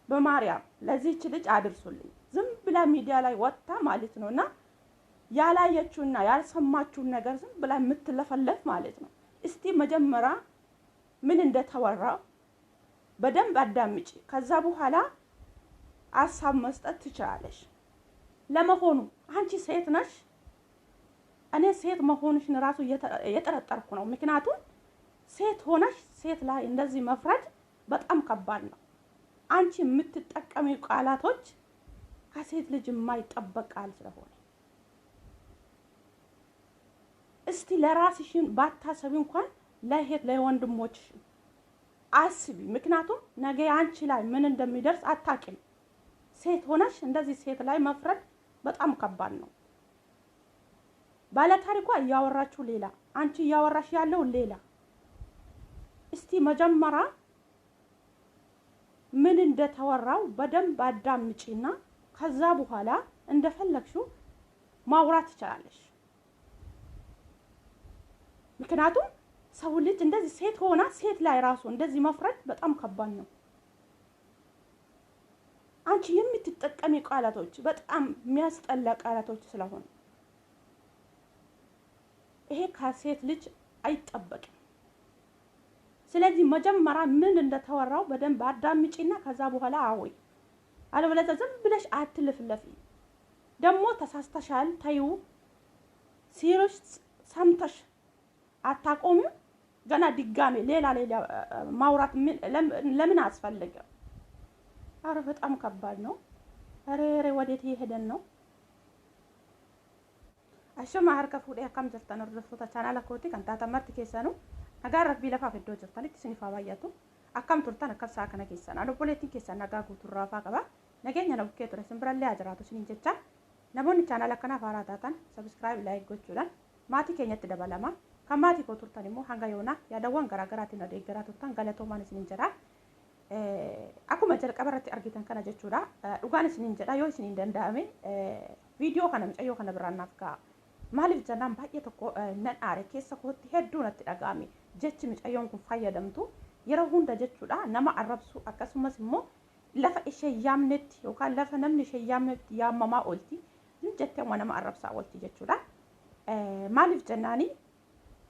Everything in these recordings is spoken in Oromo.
በማርያም ለዚህች ልጅ አድርሱልኝ። ዝም ብላ ሚዲያ ላይ ወጣ ማለት ነውና ያላየችውና ያልሰማችውን ነገር ዝም ብላ የምትለፈለፍ ማለት ነው። እስቲ መጀመሪያ ምን እንደተወራ በደንብ አዳምጪ። ከዛ በኋላ ሀሳብ መስጠት ትችላለሽ። ለመሆኑ አንቺ ሴት ነሽ? እኔ ሴት መሆንሽን ራሱ እየጠረጠርኩ ነው። ምክንያቱም ሴት ሆነሽ ሴት ላይ እንደዚህ መፍረድ በጣም ከባድ ነው። አንቺ የምትጠቀሚው ቃላቶች ከሴት ልጅ የማይጠበቅ ቃል ስለሆነ እስቲ ለራስሽን ባታሰቢ እንኳን ለእህት ለወንድሞችሽ አስቢ። ምክንያቱም ነገ አንቺ ላይ ምን እንደሚደርስ አታውቂም። ሴት ሆነሽ እንደዚህ ሴት ላይ መፍረድ በጣም ከባድ ነው። ባለታሪኳ እያወራችሁ ሌላ፣ አንቺ እያወራሽ ያለው ሌላ። እስቲ መጀመሪያ ምን እንደተወራው በደንብ አዳምጪና ከዛ በኋላ እንደፈለግሽው ማውራት ትችላለሽ። ምክንያቱም ሰው ልጅ እንደዚህ ሴት ሆና ሴት ላይ ራሱ እንደዚህ መፍረድ በጣም ከባድ ነው። አንቺ የምትጠቀሚ ቃላቶች በጣም የሚያስጠላ ቃላቶች ስለሆነ ይሄ ከሴት ልጅ አይጠበቅም። ስለዚህ መጀመሪያ ምን እንደተወራው በደንብ አዳምጪና ከዛ በኋላ አውሪ። አለበለዚያ ዝም ብለሽ አትልፍለፊ። ደግሞ ተሳስተሻል ታዩ ሲሮሽ ሰምተሽ አታቆሚም። ገና ድጋሜ ሌላ ማውራት ለምን አስፈልገ? አረ በጣም ከባድ ነው። አረ ወዴት እየሄደን ነው? አሸማ ሀርከ ፉዴ አካም ጀርተን ረፍቶታ ቻናላ ኮቲ ከንታታ መርት ኬሰኑ አጋር ረቢ ለፋ ፈዶ ጀርተን ትስኒፋ ባያቱ አካም ቱርታን አከሳ ከነ ኬሰና አሎ ፖለቲ ኬሰና ጋጉ ቱራፋ ቀባ ነገኛ ነው ከትረ ስምብራለ አጅራቱ ሲን ጀቻ ነቦን ቻናላ ከና ፋራታታን ሰብስክራይብ ላይክ ጎቹላን ማቲ ከኛት ደባላማ ከማቲ ኮቱርታን ሞ ሃንጋ yoona ያዳዋን ገራገራት ነው ደገራቱታን ገለቶ ማንስ ንንጀራ akkuma jalqabarratti argitan kana jechuudha. Dhugaanis nin jedha yoo isin danda'ame viidiyoo kana mucayyoo kana biraannaaf kaa maaliif jennaan baay'ee tokko nan aare keessa kootti hedduu natti dhaga'ame jechi mucayyoon kun fayyadamtu yeroo hunda jechuudha nama arrabsu akkasumas immoo lafa ishee yaamnetti yookaan lafa namni ishee yaamnetti yaamamaa oolti jettee nama arrabsaa oolti jechuudha. Maaliif jennaani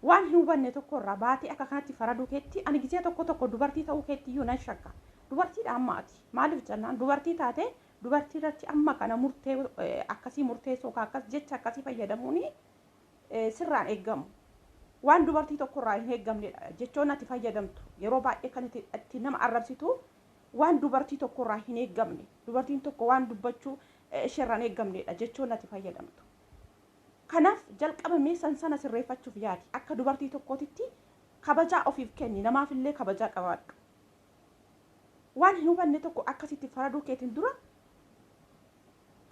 waan hin hubanne tokko irraa baatee akka kanatti faraduu keetti ani gisee tokko dubartii ta'uu keetti iyyuu nan shakka. Dubartiidha ammaati. Maaliif jennaan dubartii taate dubartii irratti amma kana murtee akkasii murteessoo akkas jecha akkasii fayyadamuuni sirraan eeggamu. Waan dubartii tokko irraa hin eeggamnedha jechoon ati fayyadamtu yeroo baay'ee kan itti nama arrabsitu waan dubartii tokko irraa hin eeggamne dubartiin tokko waan dubbachuu isheerraan eeggamnedha jechoon ati fayyadamtu. Kanaaf jalqabamee sana sirreeffachuuf yaadi akka dubartii tokkootitti kabajaa ofiif kenni namaaf illee kabajaa qabaadhu. Waan hin hubanne tokko akkasitti faraduu keetiin dura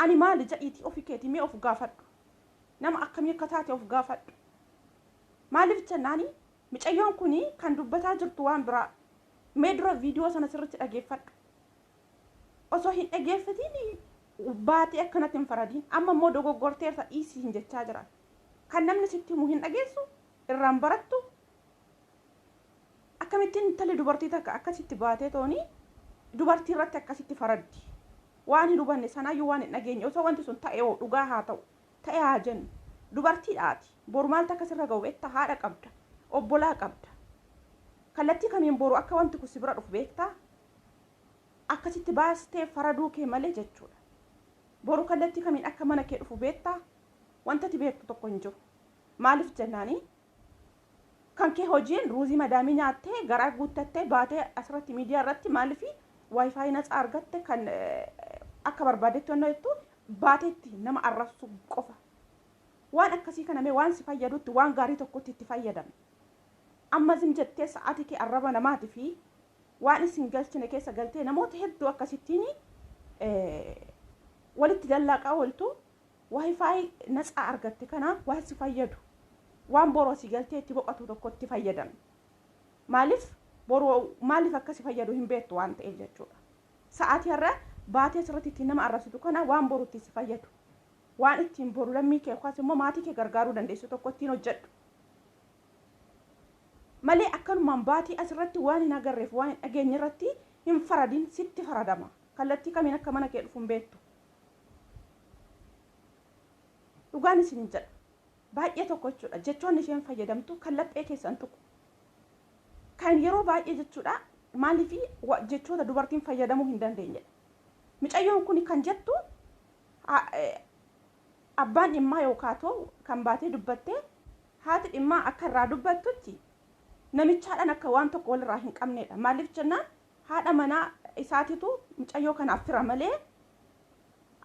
ani maali ja'iitii ofii keetii mee of gaafadhu. Nama akkamii akka taate of gaafadhu. Maaliif jennaani mucayyoon kuni kan dubbataa jirtu waan biraa mee dura viidiyoo sana sirriitti dhageeffadhu. Osoo hin dhageeffatiin baatee akkanatti hin faradin amma immoo dogoggorteerta dhiisii hin jechaa jiran kan namni sitti himu hin dhageessu irraan barattu akkamittiin intalli dubartii takka akkasitti baatee tooni dubartii irratti akkasitti faraddi waan hin hubanne sanaayyuu waan hin dhageenye osoo wanti sun ta'ee dhugaa haa ta'u ta'ee haa jennu dubartiidhaati boru maal takka sirra ga'u beektaa haadha qabda obbolaa qabda kallattii kamiin boru akka wanti kun si bira dhufu beektaa akkasitti baastee faraduu kee malee jechuudha. Boru kallattii kamiin akka mana kee dhufu beektaa wantati beektu tokko hin jiru. Maaliif jennaani kan kee hojiin ruuzii madaamii nyaattee garaa guuttattee baatee asirratti miidiyaa irratti maaliif waayifaayi natsaa argatte kan akka barbaadetti wanna jettu baateetti nama arrabsu qofa. Waan akkasii kana mee waan si fayyadutti waan gaarii tokkotti itti fayyadame. Amma zim jettee sa'aatii kee arraba namaati fi waan isin galchine keessa galtee namoota hedduu akkasittiin walitti dallaqaa ooltu waayifaayi natsaa argatte kana waan si fayyadu waan boroo si galtee itti boqotu tokko itti fayyadame. Maaliif boroo maaliif akkasi fayyadu hin beektu waan ta'eef jechuudha. Sa'aatii har'a baatee sirriitti itti nama arrabsitu kana waan boruutti si fayyadu waan ittiin boru lammii kee yookaas immoo maatii kee gargaaruu dandeessu tokko ittiin hojjedhu. Malee akkanumaan baatii asirratti waan hin agarreef waan hin dhageenye irratti hin faradin sitti faradama. kallattii kamiin akka mana kee dhufuun beektu. Dhugaan isin jedha baay'ee tokko jechuudha jechoonni isheen fayyadamtu kan laphee keessan tuqu kan yeroo baay'ee jechuudha maaliif jechoota dubartiin fayyadamuu hin dandeenyedha. Mucayyoon kun kan jettu abbaan dhimmaa yookaan ta'u kan baatee dubbattee haati dhimmaa akka irraa dubbattutti namichaadhaan akka waan tokko walirraa hin qabnedha. Maaliif jennaan haadha manaa isaatitu mucayyoo kanaaf fira malee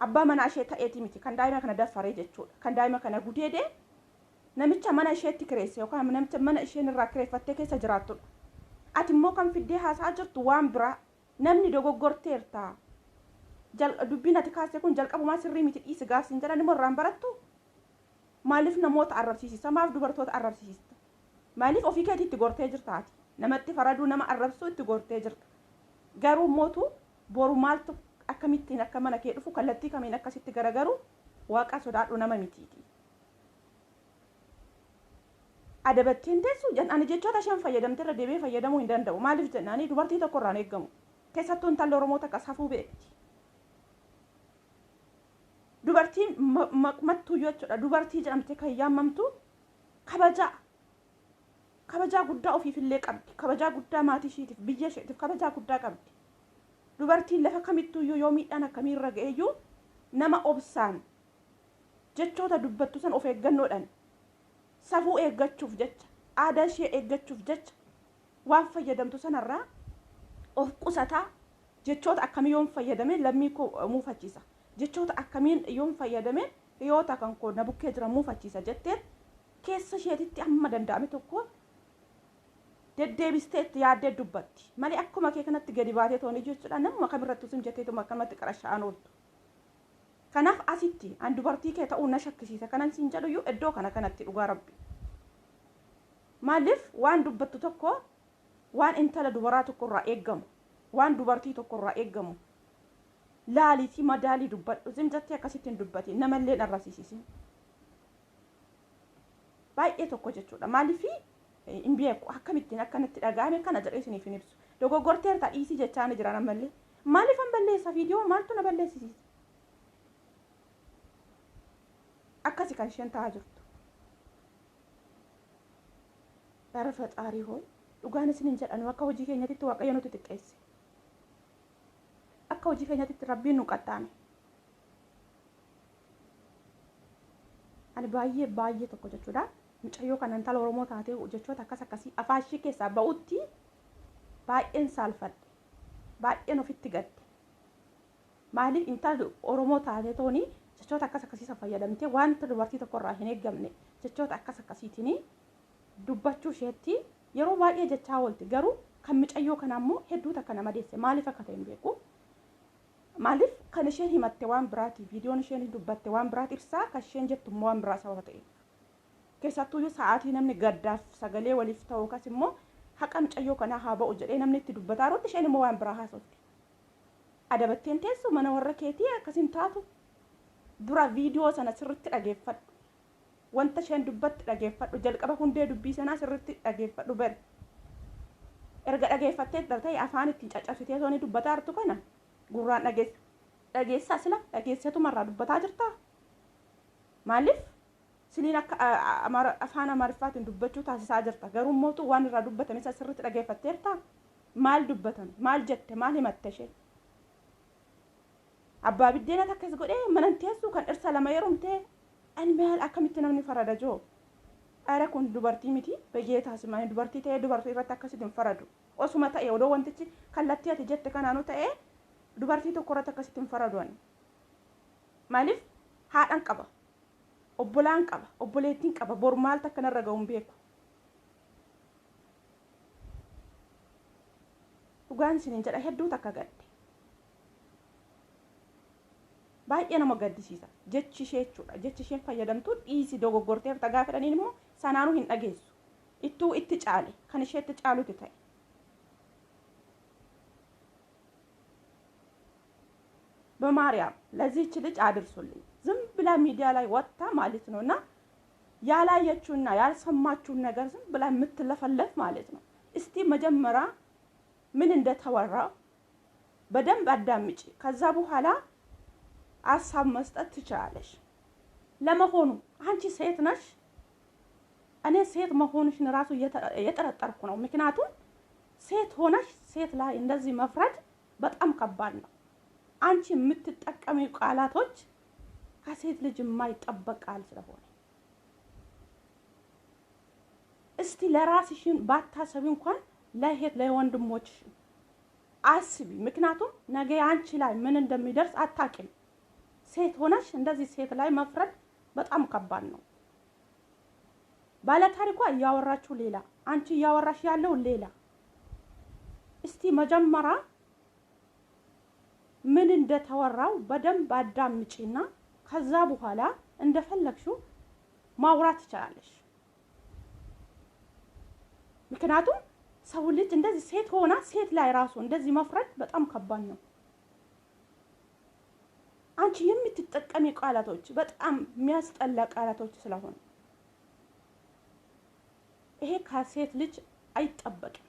abbaa manaa ishee ta'eeti miti kan daa'ima kana daffaree jechuudha. Kan daa'ima kana gudeedee namicha mana isheetti kireesse yookaan namicha mana isheen irraa kireeffattee keessa jiraattudha. Ati immoo kan fiddee haasaa jirtu waan biraa namni dogoggorteerta. Dubbiin ati kaasee kun jalqabumaa sirrii miti dhiisi gaafsiin jedhan immoo irraan barattu. Maaliif namoota arrabsiisisa? Maaf dubartoota arrabsiisista? Maaliif ofii keetii itti gortee jirta ati? Namatti faraduu nama arrabsuu itti gortee jirta. Garuu mootu boru maaltu akkamittiin akka mana kee dhufu kallattii kamiin akkasitti garagaru waaqa sodaadhu nama mitiiti. Adabattiin teessu ani jechoota isheen fayyadamte irra deebi'ee fayyadamuu hin danda'u. Maaliif jennaani dubartii tokko irraan eeggamu. Keessattuu intalli Oromoota akkas hafuu beekti. Dubartiin mattuu jechuudha. Dubartii jedhamtee kan yaamamtu kabajaa guddaa ofiifillee qabdi. Kabajaa guddaa maatii isheetiif biyya isheetiif kabajaa guddaa qabdi. Dubartiin lafa kamittuu yoo miidhaan akkamiirra ga'eeyyuu nama obsaan jechoota dubbattu san of eeggannoodhaan safuu eeggachuuf jecha aadaa ishee eeggachuuf jecha waan fayyadamtu sanarraa of qusataa jechoota akkamii yoon fayyadame lammii koo muufachiisa. Jechoota akkamiin yoon fayyadame hiriyoota kan koo na bukkee jira muufachiisa jettee keessa isheetitti amma danda'ame tokko deddeebisteetti yaaddee dubbatti. Malee akkuma kee kanatti gadi baatee toonii jechuudha namuma kamirrattu sun jetteetuma akkanumatti qarasha'an ooltu. Kanaaf asitti an dubartii kee ta'uu na shakkisiisa kanan siin jedhu iddoo kanatti dhugaa rabbi. Maaliif waan dubbattu tokko waan intala dubaraa tokko irraa eeggamu waan dubartii tokko irraa eeggamu laaliitii madaalii dubbadhu zimjattee akkasittiin dubbate namallee arrabsiisisin. Baay'ee tokko jechuudha. Maaliif hin beeku akkamittiin akkanatti dhaga'ame kana jedhee isiniif hin ibsu. Dogoggorteerta dhiisii jechaan jira namallee. Maaliif an balleessa viidiyoo maaltu na balleessisiisa? Akkasi kan isheen ta'aa jirtu. Bara faxaarii hoo dhugaan isiniin jedhanu akka hojii keenyatti waaqayyo nuti xiqqeesse. Akka hojii keenyatti rabbiin nu qaxxaame. Ani baay'ee tokko jechuudha. Mucayyoo kan intala Oromoo taatee jechoota akkasii afaan ishee keessaa ba'utti baay'een saalfadhe. Baay'een ofitti gadde. Maaliif intalli Oromoo taatee tooni jechoota akkasii fayyadamtee wanta dubartii tokko irraa hin eeggamne jechoota akkasiitiin dubbachuu isheetti yeroo baay'ee jechaa oolti. Garuu kan mucayyoo kana ammoo hedduu takka nama deesse. Maaliif akka ta'e hin beeku. Maaliif kan isheen himatte waan biraati viidiyoon isheen dubbatte waan biraati ibsaa kan isheen jettu immoo waan biraa sababa ta'e. Keessattuu sa'aatii namni gaddaaf sagalee waliif ta'u kas immoo haqa mucayyoo kanaa haa ba'u jedhee namni itti dubbataa rooti isheen immoo waan biraa haasofti. Adabatteen teessu mana warra keetii akkasin taatu dura viidiyoo sana sirriitti dhageeffadhu. Wanta isheen dubbatti dhageeffadhu jalqaba hundee dubbii sanaa sirriitti dhageeffadhu bari. Erga dhageeffattee ta'e afaan ittiin caccabsitee tooni dubbataa jirtu kana gurraan dhageessaa sila dhageessatumarraa dubbataa jirta. Maaliif siniin akka afaan Amaariffaatiin dubbachuu taasisaa jirta. Garuu mootu waan irraa dubbatame isa sirriitti dhageeffatteerta. Maal dubbatame? Maal jette? Maal himatte ishee? Abbaa biddeena takkas godhee manan teessuu kan dhirsa lama yerumtee ani maal akkamitti namni farada joo? Ara kun dubartii miti baay'ee taasisan dubartii ta'ee dubartii irratti akkasitti hin faradu. Osuma ta'e odoo wantichi kallattii ati jette kanaanuu ta'ee dubartii tokko irratti akkasitti hin faradu. Maaliif haadhaan qaba, obbolaan qaba, obboleettiin qaba, bor maaltu akka narra ga'u hin beeku. Dhugaan isiniin jedha hedduu takka gadde. Baay'ee nama gaddisiisa. Jechi ishee jechuudha. Jechi isheen fayyadamtu dhiisi dogoggorteef tagaa fedhaniin immoo sanaanuu hin dhageessu. Ittuu itti caale kan isheetti caalutti ta'e. በማርያም ለዚህች ልጅ አድርሱልኝ። ዝም ብላ ሚዲያ ላይ ወጣ ማለት ነውና ያላየችውና ያልሰማችው ነገር ዝም ብላ የምትለፈለፍ ማለት ነው። እስቲ መጀመሪያ ምን እንደተወራ በደንብ አዳምጪ። ከዛ በኋላ ሀሳብ መስጠት ትችላለሽ። ለመሆኑ አንቺ ሴት ነሽ? እኔ ሴት መሆንሽን ራሱ እየጠረጠርኩ ነው። ምክንያቱም ሴት ሆነሽ ሴት ላይ እንደዚህ መፍረድ በጣም ከባድ ነው። አንቺ የምትጠቀሚው ቃላቶች ከሴት ልጅ የማይጠበቅ ቃል ስለሆነ እስቲ ለራስሽን ባታሰቢ እንኳን ለእህት ለወንድሞች አስቢ። ምክንያቱም ነገ አንቺ ላይ ምን እንደሚደርስ አታውቂም። ሴት ሆነሽ እንደዚህ ሴት ላይ መፍረድ በጣም ከባድ ነው። ባለታሪኳ እያወራችሁ ሌላ፣ አንቺ እያወራሽ ያለው ሌላ። እስቲ መጀመሪያ ምን እንደተወራው በደንብ አዳምጪና ከዛ በኋላ እንደፈለግሽው ማውራት ትችላለሽ። ምክንያቱም ሰው ልጅ እንደዚህ ሴት ሆና ሴት ላይ ራሱ እንደዚህ መፍረድ በጣም ከባድ ነው። አንቺ የምትጠቀሚ ቃላቶች በጣም የሚያስጠላ ቃላቶች ስለሆነ ይሄ ከሴት ልጅ አይጠበቅም።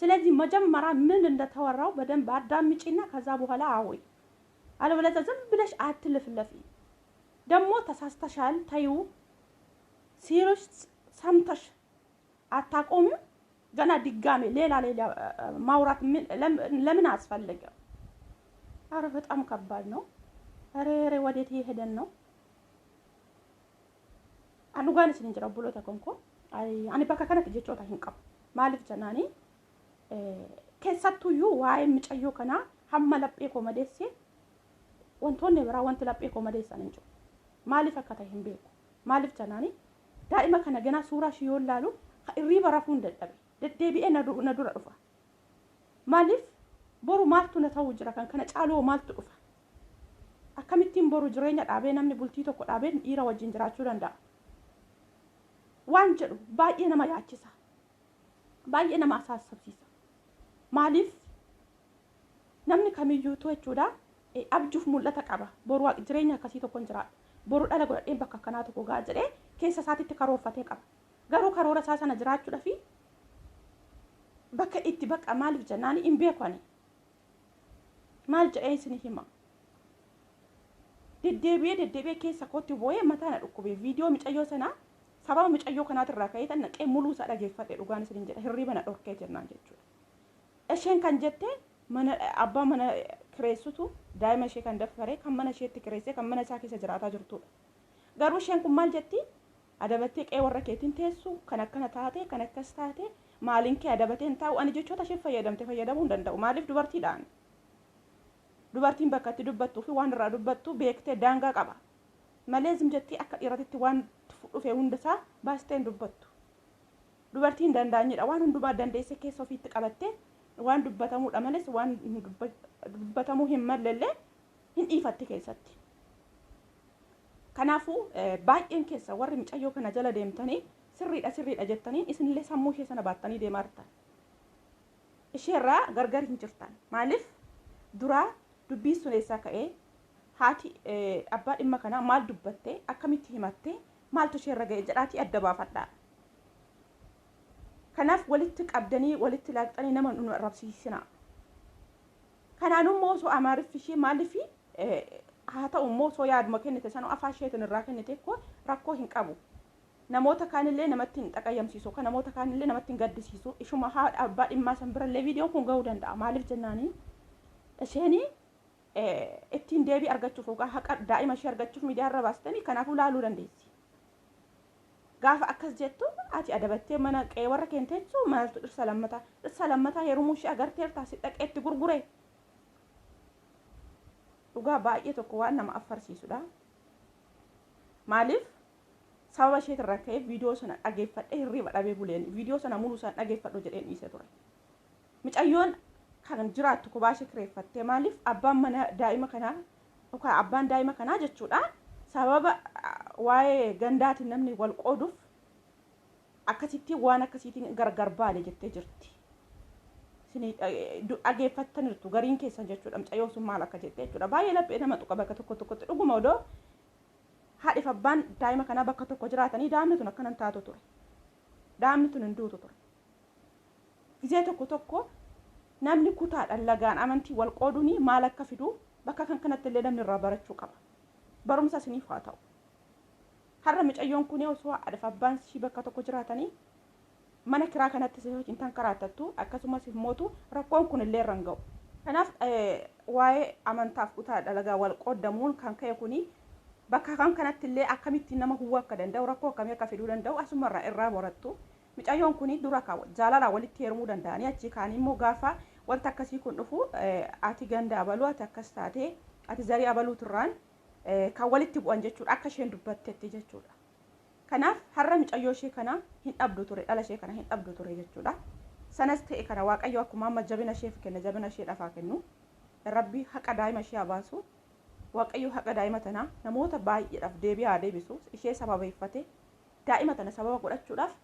ስለዚህ መጀመሪያ ምን እንደተወራው በደንብ አዳምጪና ከዛ በኋላ አውሪ። አለበለዚያ ዝም ብለሽ አትልፍለፊ። ደግሞ ተሳስተሻል ታዩ ሲሮሽ ሰምተሽ አታቆሚ። ገና ድጋሜ ሌላ ማውራት ለምን አስፈልገ? አረ በጣም ከባድ ነው። አረ ወዴት ይሄደን ነው? አንጓንስ እንጀራ ብሎ ተኮንኮ አኒ በከከነት ጀቾታ hinqab ማልፍ ጀናኒ ከሰቱዩ ዋይ ምጨዮ ከና ሐመለጴ ኮመዴሴ ወንቶኔ ብራ ወንት ለጴ ኮመዴሰን እንጆ ማልፍ አከታ ህምቤኩ ማልፍ ጀናኒ ዳኢማ ከነ ገና ሱራ ሽዮላሉ ሪባ ረፉ እንደጠበ ደደቢኤ ነዱ ረፋ ማልፍ ቦሩ ማልቱ ነታው ጅራ ከነ ጫሎ ማልቱ ዱፋ አከሚቲን ቦሩ ጅሬኛ ዳቤ ነምኒ ቡልቲ ቶኮ ዳቤ ኢራ ወጅን ጅራቹ ደንዳ ዋንጀሉ ባየነ ማያችሳ ባየነ ማሳሰብሲሳ ማሊፍ ነምኒ ከሚዩቱ እቹዳ አብጁፍ ሙለተ ቀባ ቦሩ ዋቅ ጅሬኛ ከሲቶ ኮንጅራ ቦሩ ዳለ ጎዴን በካ ከናቱ ኮ ጋጀዴ ኬሰ ሳቲት ከሮፈቴ ቀባ ገሩ ከሮረ ሳሰነ ጅራቹ ደፊ በከ ኢቲ በቃ ማሊፍ ጀናኒ ኢምቤኳኒ ማልጀ ኤስኒ ሂማ ደደቤ ኬሰ ኮቲ ቦዬ መታና ዱኩቤ ቪዲዮ ሚጨዮ ሰና ሰባው ምጨዮ ከናት ራካይታ ነቀ ሙሉ ሳዳገፈተ ዱጋን ስለንጀ ህሪበና ዶርኬ ጀናን ጀቹ እሸን ከንጀቴ መነ አባ መነ ክሬሱቱ ዳይመ ሸ ከንደፈረ ከመነ ሸት ክሬሴ ከመነ ሳኪ ሰጅራታ ጅርቱ ገሩ ሸን ኩማል ጀቲ አደበቴ ቀይ ወረከቲን ተሱ ከነከነ ታቴ ከነከስታቴ ማሊንኪ አደበቴን ታው አን ጀቾ ተሸፈ ፈየደሙ እንደንደው ማሊፍ ዱበርቲ ዳን ዱበርቲን በከት ዱበቱ ፊ ዋን ራ ዱበቱ ቤክቴ ዳንጋ ቀባ መለዝም ጀቲ አካ ኢራቲት ዋን ዱፌ ሁንደሳ ባስቴን ዱበርቲን ደንዳኝ ዳዋን ሁንዱ ባደንዴሰ ኬሶ ፊት ቀበቴ ዋን ዱበተሙ ዳመለስ ዋን ዱበተሙ ሂመለለ ሂንኢፈት ኬሰቲ ከናፉ ባቄን ኬሰ ወር ምጨዮ ከነ ጀለ ደምተኒ ስሪዳ ጀተኒ እስንለ ሰሙሽ ሰነ ባተኒ ደማርታ እሺራ ገርገር hinjirtan ማልፍ ዱራ ዱቢሱ ለሳ ከኤ ሃቲ አባ ድማ ከና ማል ዱበቴ አከሚቲ ሂማቴ ማልቱ ሸረገ ጀዳቲ አደባፈዳ ከናፍ ወልት ቀብደኒ ወልት ላቅጠኒ ነመን ረብሲስና ከናኑ ሞሶ አማርፍሺ ማልፊ ሃታው ሞሶ ያድ መከነ ተሰኑ አፋሸትን ራከነ ተኮ ራኮ hinqabu namoota kaanillee namatti hin xaqayamsiisu kana namoota kaanillee namatti hin gaddisiisu ishuma haa abbaa dhimmaa san birallee viidiyoo kun ga'uu danda'a maaliif jennaani isheenii ittiin deebii argachuuf yookaan haqa daa'ima ishee argachuuf miidiyaa irra baastanii kanaafuu laaluu dandeessi gaafa akkas jettu ati adabattee mana qe'ee warra kenteechu maaltu dhirsa lammataa heerumuu ishee agarteertaa si dhaqeetti gurgure dhugaa baay'ee tokko waan nama affarsiisudha maaliif sababa ishee irraa viidiyoo sana dhageeffadhe hirriba dhabee buleen viidiyoo sana mulu sana dhageeffadho jedheen dhiise ture micayyoon kan jiraattu kubaashee kireeffattee maaliif abbaan mana daa'ima kanaa yookaan abbaan daa'ima kanaa jechuudha sababa waa'ee gandaatiin namni wal qooduuf akkasitti waan akkasiitiin gargar baale jettee jirti sini dhageeffattaniirtu gariin keessan jechuudha micayyoo sun maal akka jettee jechuudha baay'ee laphee nama tuqa bakka tokkotti dhuguma odoo haadhi abbaan daa'ima kanaa bakka tokko jiraatanii daa'imni tun akkanan taatu ture daa'imni tun hin duutu ture gizee tokko namni kutaadhaan lagaan amantii wal qooduni maal akka fidu bakka kanatti illee namni irraa barachuu qaba. Barumsa isiniif haa ta'u. Har'a mucayyoon kun osoo haadhaaf abbaan ishii bakka tokko jiraatanii mana kiraa kanatti si hojiin tan karaatattu akkasumas immoo rakkoon kun illee irra hin ga'u. Kanaaf waa'ee amantaaf kutaadhaan lagaa wal qoodamuun kan ka'e kuni bakka kanatti illee akkamittiin nama huwwa akka danda'u rakkoo akkamii akka fiduu danda'u asumarraa irraa borattu. Mucayyoon kun dura jaalala walitti heerumuu danda'anii achi kaan immoo gaafa wanta akkasii kun dhufu ati ganda abaluu ati akkas taatee ati zarii abaluutirraan kan walitti bu'an jechuudha akka isheen dubbattetti jechuudha. Kanaaf har'a mucayyoo ishee kana hin dhabdu ture dhala ishee kana hin dhabdu ture jechuudha. Sanas ta'e kana Waaqayyo akkuma amma jabina isheef kenna jabina ishee dhafaa kennu Rabbi haqa daa'ima ishee baasu Waaqayyo haqa daa'ima tana namoota baay'eedhaaf deebi'aa deebisu ishee sababeeffate daa'ima tana sababa godhachuudhaaf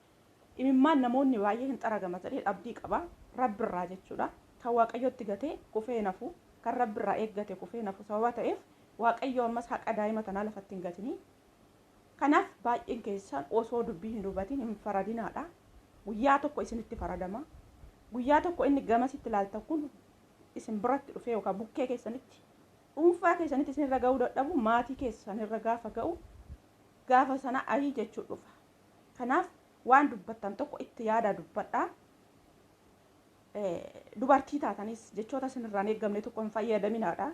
imimmaan namoonni baay'ee hin xaragamatanii abdii qaba Rabbi irraa jechuudha. Kan Waaqayyotti gatee kufee nafu kan Rabbi irraa eeggate kufee nafu sababa ta'eef Waaqayyo ammas haqa daa'ima tanaa lafatti hin gatini. Kanaaf baay'een keessan osoo dubbii hin dubatin hin faradinaadha. Guyyaa tokko isinitti faradama. Guyyaa tokko inni gamasitti ilaaltan kun isin biratti dhufee yookaan bukkee keessanitti dhuunfaa keessanitti isinirra ga'uu dadhabu maatii keessanirra gaafa ga'u gaafa sana ayii jechuu dhufa. Kanaaf waan dubbattan tokko itti yaada dubbadha. Dubartii taatanis jechoota isinirraan eeggamne tokko hin fayyadaminaadha.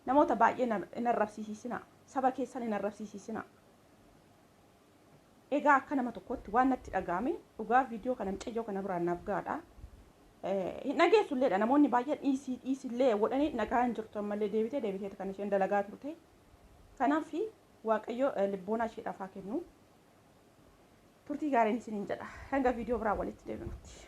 Namoota baay'ee hin arrabsiisisina. Saba keessan hin arrabsiisisina. Egaa akka nama tokkotti waan natti dhaga'ame dhugaa viidiyoo kana mucayyoo kana biraan naaf gaadha. Hin dhageessulleedha namoonni baay'een dhiisillee godhanii nagaa hin jirtu ammallee deebitee kan isheen dalagaa turte. Kanaaf Waaqayyo libboona isheedhaaf haa kennu. Turtii gaariin isiniin jedha. Hanga viidiyoo biraa walitti deebinutti.